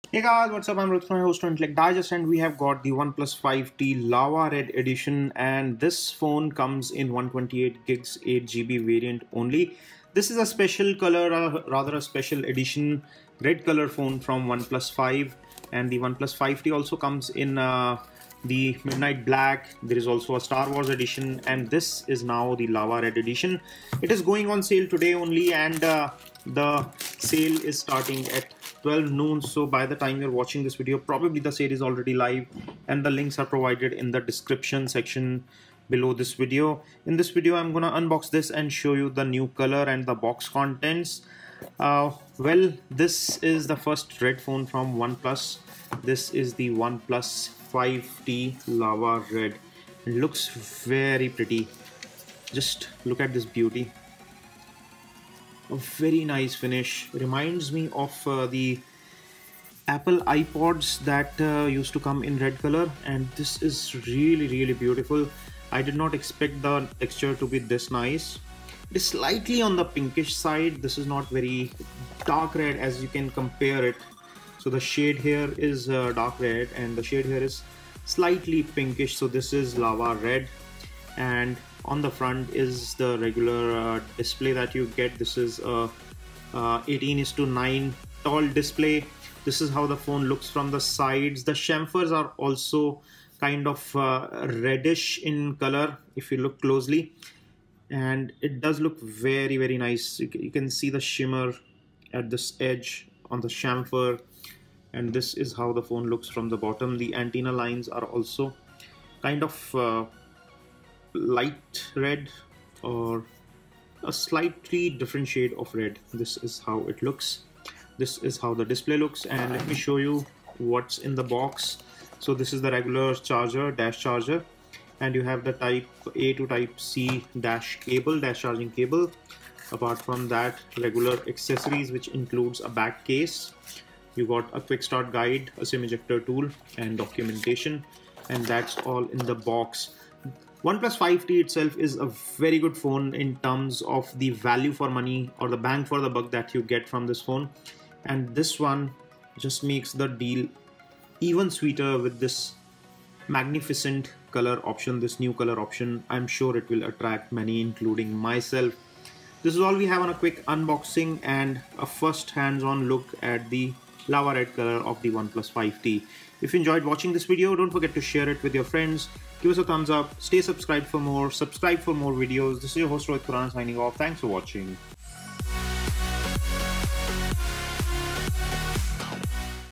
Hey guys, what's up? I'm Rohit Khurana, host of Intellect Digest, and we have got the OnePlus 5T Lava Red Edition, and this phone comes in 128 gigs 8 GB variant only. This is a special color, rather a special edition red color phone from OnePlus 5, and the OnePlus 5T also comes in the Midnight Black. There is also a Star Wars edition, and this is now the Lava Red edition. It is going on sale today only, and the sale is starting at 12 noon. So by the time you're watching this video, probably the sale is already live, and the links are provided in the description section below this video. In this video, I'm gonna unbox this and show you the new color and the box contents. Well, this is the first red phone from OnePlus. This is the OnePlus 5T Lava Red. It looks very pretty. Just look at this beauty. A very nice finish. Reminds me of the Apple iPods that used to come in red color, and this is really beautiful. I did not expect the texture to be this nice. It is slightly on the pinkish side. This is not very dark red as you can compare it. So the shade here is dark red and the shade here is slightly pinkish. So this is lava red, and on the front is the regular display that you get. This is a 18:9 tall display. This is how the phone looks from the sides. The chamfers are also kind of reddish in color if you look closely, and it does look very nice. You can see the shimmer at this edge on the chamfer, and this is how the phone looks from the bottom. The antenna lines are also kind of light red or a slightly different shade of red. This is how it looks. This is how the display looks, and let me show you what's in the box. So this is the regular charger, dash charger, and you have the type A to type C dash cable, dash charging cable. Apart from that, regular accessories, which includes a back case. You got a quick start guide, a SIM ejector tool, and documentation, and that's all in the box. OnePlus 5T itself is a very good phone in terms of the value for money or the bang for the buck that you get from this phone, and this one just makes the deal even sweeter with this magnificent color option, this new color option. I'm sure it will attract many, including myself. This is all we have on a quick unboxing and a first hands-on look at the lava red color of the OnePlus 5T. If you enjoyed watching this video, don't forget to share it with your friends. Give us a thumbs up, stay subscribed for more, subscribe for more videos. This is your host Rohit Khurana signing off. Thanks for watching.